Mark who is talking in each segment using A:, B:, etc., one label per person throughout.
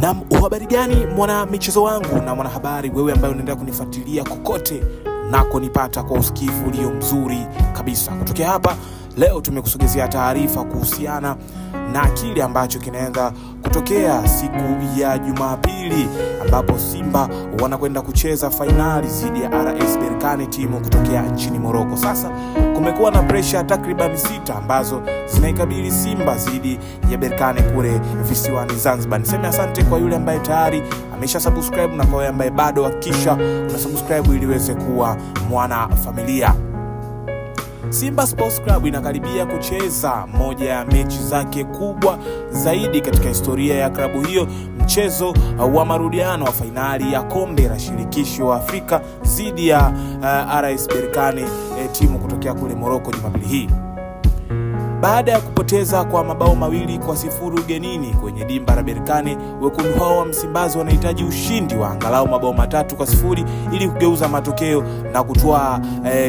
A: Na uhabari gani mwana michezo wangu na mwanahabari wewe ambaye unaendelea kunifuatilia kokote nako nipata kwa usikivu ulio mzuri kabisa. Kutokea hapa leo tumekusogezea taarifa kuhusiana na kile ambacho kinaenda kutokea siku ya Jumapili ambapo Simba wanakwenda kucheza finali dhidi ya RS Berkane, timu kutokea nchini Morocco. Sasa kumekuwa na pressure takriban 6 ambazo zinaikabili Simba dhidi ya Berkane kule visiwani Zanzibar. Niseme asante kwa yule ambaye tayari amesha subscribe na kwa yule ambaye bado hakikisha una subscribe ili uweze kuwa mwana familia. Simba Sports Club inakaribia kucheza moja ya mechi zake kubwa zaidi katika historia ya klabu hiyo, mchezo wa marudiano wa fainali ya kombe la shirikisho wa Afrika dhidi ya RS Berkane, timu kutokea kule Morocco Jumapili hii. Baada ya kupoteza kwa mabao 2-0 ugenini kwenye dimba la Berkane, wekundu hao wa Msimbazi wanahitaji ushindi wa angalau mabao 3-0 ili kugeuza matokeo na kutoa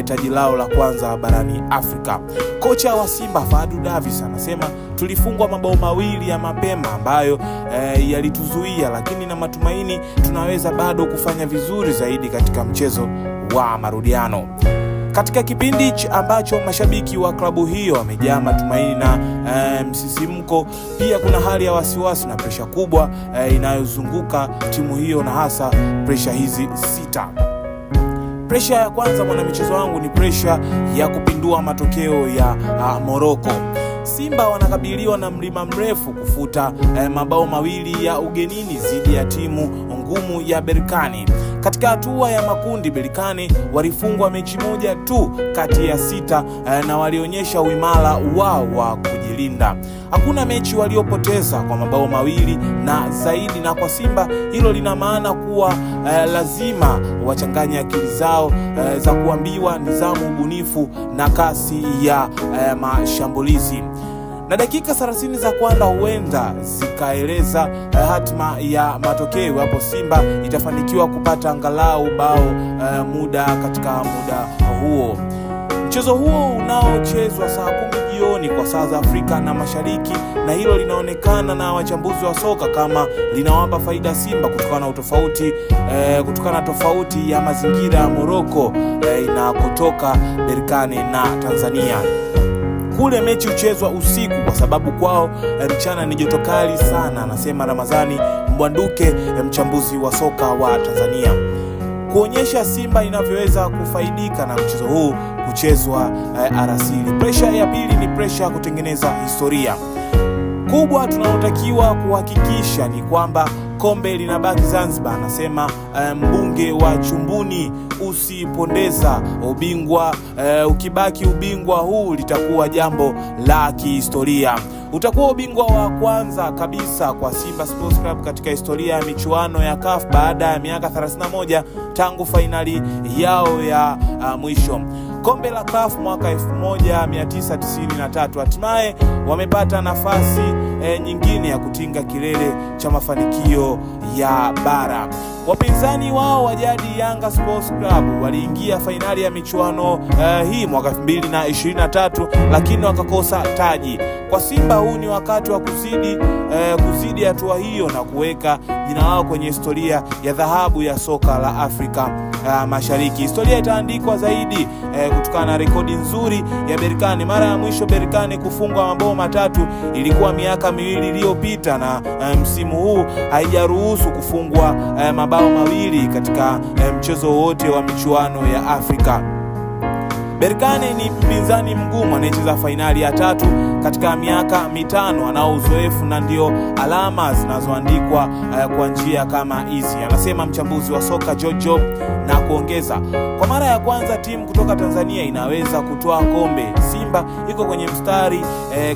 A: taji lao la kwanza barani Afrika. Kocha wa Simba Fadu Davis anasema tulifungwa mabao 2 ya mapema ambayo yalituzuia, lakini na matumaini tunaweza bado kufanya vizuri zaidi katika mchezo wa marudiano. Katika kipindi ambacho mashabiki wa klabu hiyo wamejaa matumaini na msisimko, pia kuna hali ya wasiwasi na presha kubwa inayozunguka timu hiyo, na hasa presha hizi 6. Presha ya kwanza mwanamichezo wangu ni presha ya kupindua matokeo ya Morocco. Simba wanakabiliwa na mlima mrefu kufuta mabao 2 ya ugenini dhidi ya timu ngumu ya Berkane. Katika hatua ya makundi, Berkane walifungwa mechi moja tu kati ya 6 na walionyesha uimara wao wa kujilinda. Hakuna mechi waliopoteza kwa mabao 2 na zaidi, na kwa Simba hilo lina maana kuwa lazima wachanganye akili zao za kuambiwa nidhamu, ubunifu na kasi ya mashambulizi. Na dakika 30 za kwanza huenda zikaeleza hatima ya matokeo hapo Simba itafanikiwa kupata angalau bao muda katika muda huo. Mchezo huo unaochezwa saa 10 jioni kwa saa za Afrika na Mashariki, na hilo linaonekana na wachambuzi wa soka kama linawapa faida Simba kutokana na tofauti ya mazingira ya Morocco na kutoka Berkane na Tanzania. Kule mechi uchezwa usiku kwa sababu kwao mchana ni joto kali sana, anasema Ramadhani Mbwanduke, mchambuzi wa soka wa Tanzania, kuonyesha Simba inavyoweza kufaidika na mchezo huu kuchezwa arasili. Presha ya pili ni presha ya kutengeneza historia kubwa. Tunaotakiwa kuhakikisha ni kwamba kombe linabaki Zanzibar, anasema mbunge wa Chumbuni usipondeza ubingwa. Ukibaki ubingwa huu litakuwa jambo la kihistoria. Utakuwa ubingwa wa kwanza kabisa kwa Simba Sports Club katika historia ya michuano ya CAF baada ya miaka 31 tangu fainali yao ya mwisho. Kombe la CAF mwaka 1993 hatimaye wamepata nafasi nyingine ya kutinga kilele cha mafanikio ya bara. Wapinzani wao wa jadi Yanga Sports Club waliingia fainali ya michuano hii mwaka 2023 lakini wakakosa taji. Kwa Simba huu ni wakati wa kuzidi hatua hiyo na kuweka jina lao kwenye historia ya dhahabu ya soka la Afrika Mashariki. Historia itaandikwa zaidi kutokana na rekodi nzuri ya Berkane. Mara ya mwisho Berkane kufungwa mabao 3 ilikuwa miaka 2 iliyopita, na msimu huu haijaruhusu kufungwa mabao 2 katika mchezo wote wa michuano ya Afrika. Berkane ni mpinzani mgumu anayecheza fainali ya 3 katika miaka 5, anao uzoefu na ndio alama zinazoandikwa kwa njia kama hizi, anasema mchambuzi wa soka Jojo, na kuongeza kwa mara ya kwanza timu kutoka Tanzania inaweza kutoa kombe. Simba iko kwenye mstari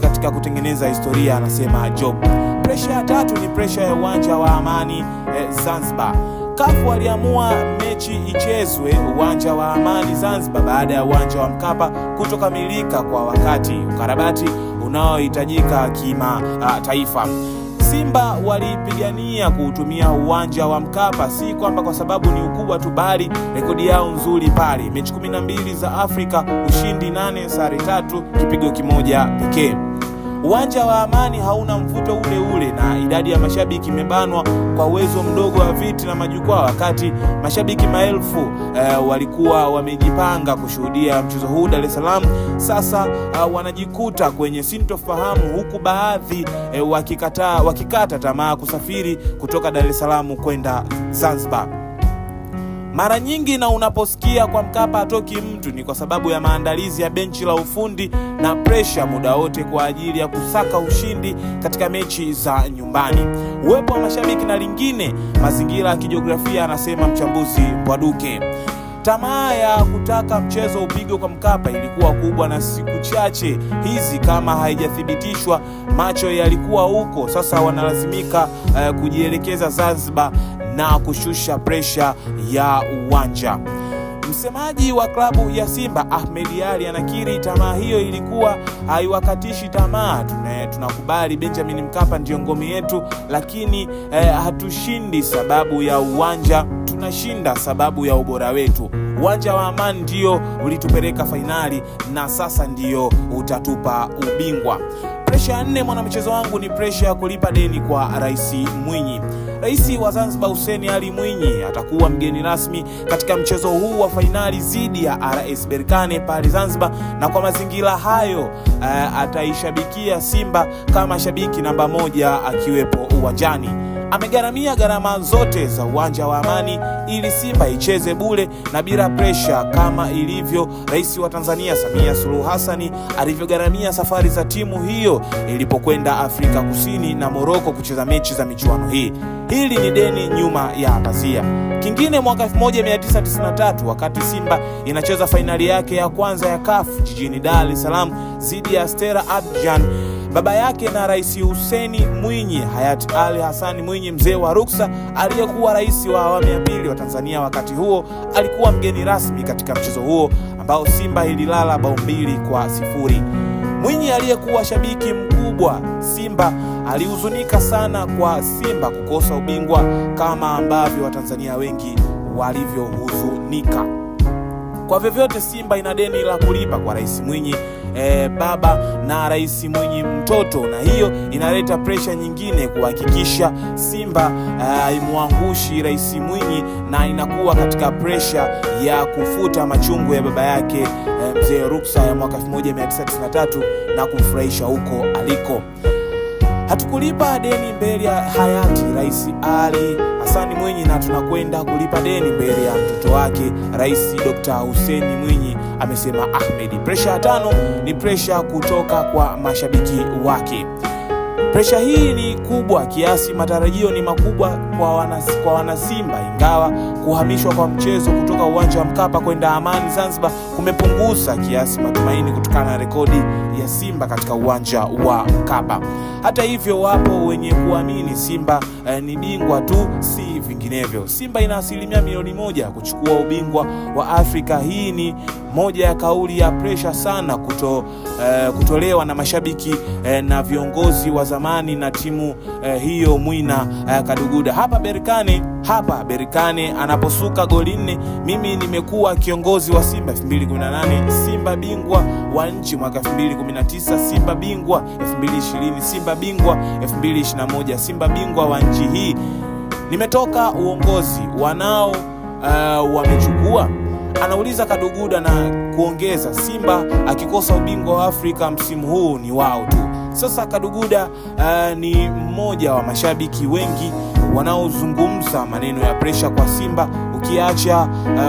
A: katika kutengeneza historia, anasema Job. Presha ya 3 ni presha ya uwanja wa Amani Zanzibar. CAF waliamua mechi ichezwe uwanja wa Amani Zanzibar baada ya uwanja wa Mkapa kutokamilika kwa wakati, ukarabati unaohitajika kimataifa. Simba walipigania kuutumia uwanja wa Mkapa, si kwamba kwa sababu ni ukubwa tu, bali rekodi yao nzuri pale. Mechi 12 za Afrika, ushindi 8, sare 3, kipigo 1 pekee. Uwanja wa Amani hauna mvuto ule na idadi ya mashabiki imebanwa kwa uwezo mdogo wa viti na majukwaa, wakati mashabiki maelfu walikuwa wamejipanga kushuhudia mchezo huu Dar es Salaam. Sasa wanajikuta kwenye sintofahamu, huku baadhi wakikata tamaa kusafiri kutoka Dar es Salaam kwenda Zanzibar. Mara nyingi na unaposikia kwa Mkapa hatoki mtu, ni kwa sababu ya maandalizi ya benchi la ufundi na pressure muda wote kwa ajili ya kusaka ushindi katika mechi za nyumbani. Uwepo wa mashabiki na lingine mazingira ya kijiografia, anasema mchambuzi Mbwaduke. Tamaa ya kutaka mchezo upigwe kwa Mkapa ilikuwa kubwa, na siku chache hizi kama haijathibitishwa macho yalikuwa huko. Sasa wanalazimika kujielekeza Zanzibar na kushusha presha ya uwanja. Msemaji wa klabu ya Simba Ahmed Ally anakiri tamaa hiyo ilikuwa haiwakatishi tamaa. Tunakubali Benjamin Mkapa ndio ngome yetu, lakini hatushindi sababu ya uwanja, tunashinda sababu ya ubora wetu. Uwanja wa Amani ndio ulitupeleka fainali na sasa ndio utatupa ubingwa. Presha ya 4 mwanamchezo wangu ni presha ya kulipa deni kwa Rais Mwinyi. Rais wa Zanzibar Hussein Ali Mwinyi atakuwa mgeni rasmi katika mchezo huu wa fainali dhidi ya RS Berkane pale Zanzibar, na kwa mazingira hayo ataishabikia Simba kama shabiki namba 1 akiwepo uwanjani. Amegharamia gharama zote za uwanja wa Amani ili Simba icheze bure na bila presha, kama ilivyo Rais wa Tanzania Samia Suluhu Hassan alivyogharamia safari za timu hiyo ilipokwenda Afrika Kusini na Morocco kucheza mechi za michuano hii. Hili ni deni nyuma ya pazia. Kingine, mwaka 1993 wakati Simba inacheza fainali yake ya kwanza ya CAF jijini Dar es Salaam dhidi ya Stella Abidjan, baba yake na Rais Hussein Mwinyi, hayati Ali Hassan Mwinyi, mzee wa ruksa, aliyekuwa rais wa awamu ya pili wa Tanzania wakati huo, alikuwa mgeni rasmi katika mchezo huo ambao Simba ililala bao 2-0. Mwinyi aliyekuwa shabiki mkubwa Simba alihuzunika sana kwa Simba kukosa ubingwa kama ambavyo Watanzania wengi walivyohuzunika. Kwa vyovyote Simba ina deni la kulipa kwa Rais Mwinyi baba na Rais Mwinyi mtoto, na hiyo inaleta pressure nyingine kuhakikisha Simba imwangushi Rais Mwinyi, na inakuwa katika pressure ya kufuta machungu ya baba yake mzee ruksa ya mwaka 1993 na kumfurahisha huko aliko. Hatukulipa deni mbele ya hayati Rais Ali Hassan Mwinyi na tunakwenda kulipa deni mbele ya mtoto wake Rais Dr. Hussein Mwinyi, amesema Ahmed. Presha ya 5 ni presha kutoka kwa mashabiki wake. Presha hii ni kubwa kiasi matarajio ni makubwa kwa wanasimba, ingawa kuhamishwa kwa mchezo kutoka uwanja wa Mkapa kwenda Amani Zanzibar kumepunguza kiasi matumaini kutokana na rekodi ya Simba katika uwanja wa Mkapa. Hata hivyo, wapo wenye kuamini Simba ni bingwa tu, si vinginevyo. Simba ina 100% kuchukua ubingwa wa Afrika. Hii ni moja ya kauli ya presha sana kutolewa na mashabiki na viongozi wa zamani na timu hiyo Mwina Kaduguda. Hapa Berkane anaposuka goli 4, mimi nimekuwa kiongozi wa Simba 2018, Simba bingwa wa nchi mwaka 2019, Simba bingwa 2020, Simba bingwa 2021, Simba bingwa wa nchi hii. Nimetoka uongozi, wanao wamechukua, anauliza Kaduguda na kuongeza, Simba akikosa ubingwa wa Afrika msimu huu ni wao tu. Sasa Kaduguda ni mmoja wa mashabiki wengi wanaozungumza maneno ya presha kwa Simba, ukiacha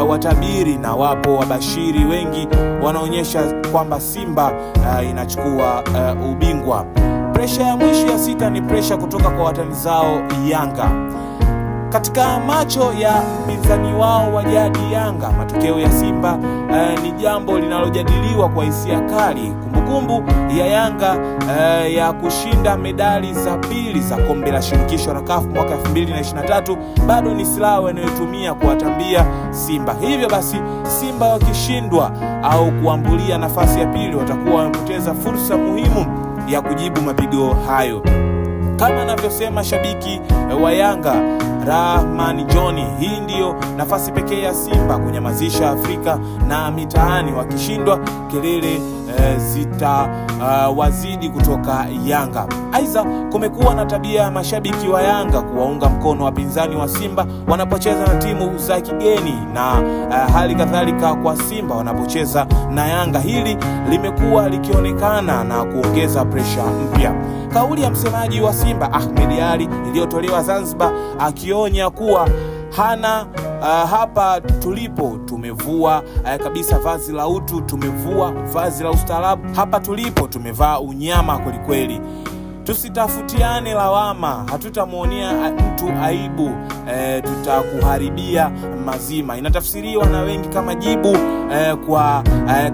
A: watabiri na wapo wabashiri wengi wanaonyesha kwamba Simba inachukua ubingwa. Presha ya mwisho ya 6 ni presha kutoka kwa watani zao Yanga. Katika macho ya mpinzani wao wa jadi Yanga, matokeo ya Simba ni jambo linalojadiliwa kwa hisia kali. Kumbukumbu ya Yanga ya kushinda medali za pili za kombe la shirikisho la CAF mwaka 2023 bado ni silaha wanayotumia kuwatambia Simba. Hivyo basi Simba wakishindwa au kuambulia nafasi ya pili, watakuwa wamepoteza fursa muhimu ya kujibu mapigo hayo. Kama anavyosema shabiki wa Yanga Rahman Johnny, hii ndiyo nafasi pekee ya Simba kunyamazisha Afrika na mitaani. Wakishindwa kelele wazidi kutoka Yanga. Aidha, kumekuwa na tabia ya mashabiki wa Yanga kuwaunga mkono wapinzani wa Simba wanapocheza na timu za kigeni na hali kadhalika kwa Simba wanapocheza na Yanga. Hili limekuwa likionekana na kuongeza pressure mpya. Kauli ya msemaji wa Simba Ahmed Ally iliyotolewa Zanzibar akionya kuwa hapa tulipo tumevua kabisa vazi la utu, tumevua vazi la ustaarabu. Hapa tulipo tumevaa unyama kweli. Tusitafutiane lawama, hatutamuonea mtu aibu, tutakuharibia mazima. Inatafsiriwa na wengi kama jibu kwa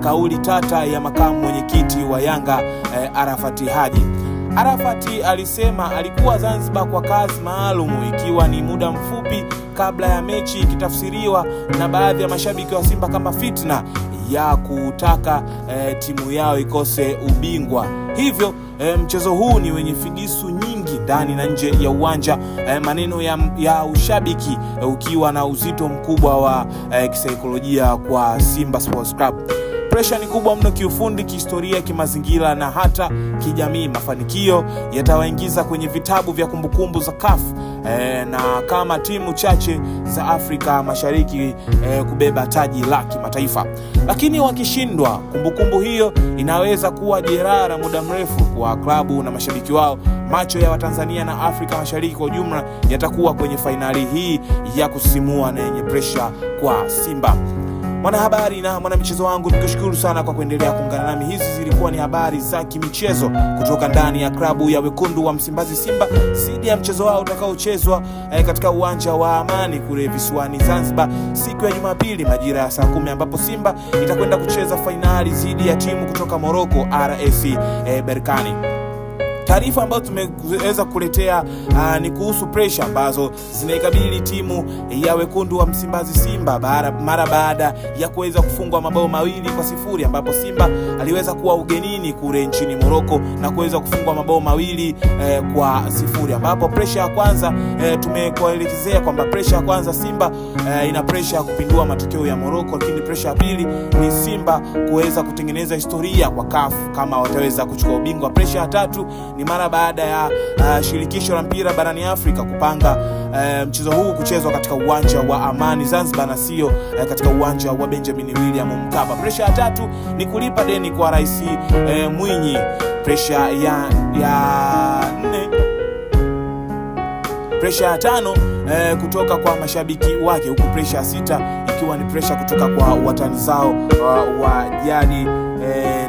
A: kauli tata ya makamu mwenyekiti wa Yanga Arafati Haji. Arafati alisema alikuwa Zanzibar kwa kazi maalum, ikiwa ni muda mfupi kabla ya mechi, ikitafsiriwa na baadhi ya mashabiki wa Simba kama fitna ya kutaka timu yao ikose ubingwa. Hivyo mchezo huu ni wenye figisu nyingi ndani na nje ya uwanja, maneno ya ushabiki ukiwa na uzito mkubwa wa kisaikolojia kwa Simba Sports Club. Pressure ni kubwa mno kiufundi, kihistoria, kimazingira na hata kijamii. Mafanikio yatawaingiza kwenye vitabu vya kumbukumbu za CAF na kama timu chache za Afrika Mashariki kubeba taji la kimataifa. Lakini wakishindwa, kumbukumbu hiyo inaweza kuwa jeraha la muda mrefu kwa klabu na mashabiki wao. Macho ya Watanzania na Afrika Mashariki kwa ujumla yatakuwa kwenye fainali hii ya kusisimua na yenye pressure kwa Simba. Mwanahabari na mwanamichezo wangu, nikushukuru sana kwa kuendelea kuungana nami. Hizi zilikuwa ni habari za kimichezo kutoka ndani ya klabu ya Wekundu wa Msimbazi Simba dhidi ya mchezo wao utakaochezwa katika uwanja wa Amani kule visiwani Zanzibar siku ya Jumapili majira ya saa 10, ambapo Simba itakwenda kucheza fainali dhidi ya timu kutoka Morocco RS Berkane. Taarifa ambazo tumeweza kuletea ni kuhusu pressure ambazo zinaikabili timu ya Wekundu wa Msimbazi Simba mara baada ya kuweza kufungwa mabao 2-0, ambapo Simba aliweza kuwa ugenini kule nchini Morocco na kuweza kufungwa mabao 2-0, ambapo pressure ya kwanza tumekuelezea kwamba pressure ya kwanza Simba ina pressure ya kupindua matokeo ya Morocco, lakini pressure ya pili ni Simba kuweza kutengeneza historia kwa CAF kama wataweza kuchukua ubingwa. Pressure ya tatu ni mara baada ya shirikisho la mpira barani Afrika kupanga mchezo huu kuchezwa katika uwanja wa Amani Zanzibar na sio katika uwanja wa Benjamin William Mkapa. Pressure ya tatu ni kulipa deni kwa Rais Mwinyi. Pressure ya 4, pressure ya 5 kutoka kwa mashabiki wake, huku pressure ya 6 ikiwa ni pressure kutoka kwa watani zao wa jadi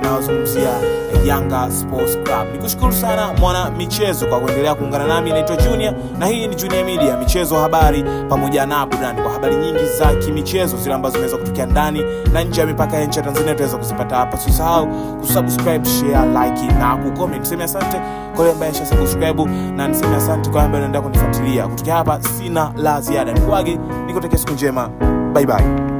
A: na wazungumzia Yanga Sports Club. Nikushukuru sana mwana michezo kwa kuendelea kuungana nami. Naitwa Junior na hii ni Junior Media, michezo, habari pamoja na burudani. Kwa habari nyingi za kimichezo zile ambazo zinaweza kutokea ndani na nje ya mipaka ya nchi ya Tanzania tutaweza kuzipata hapa. Usisahau kusubscribe, share, like na kucomment. Niseme asante kwa wale ambao subscribe na niseme asante kwa wale ambao wanaendelea kunifuatilia. Kutoka hapa sina la ziada. Nikwage, nikutakia siku njema. Bye bye.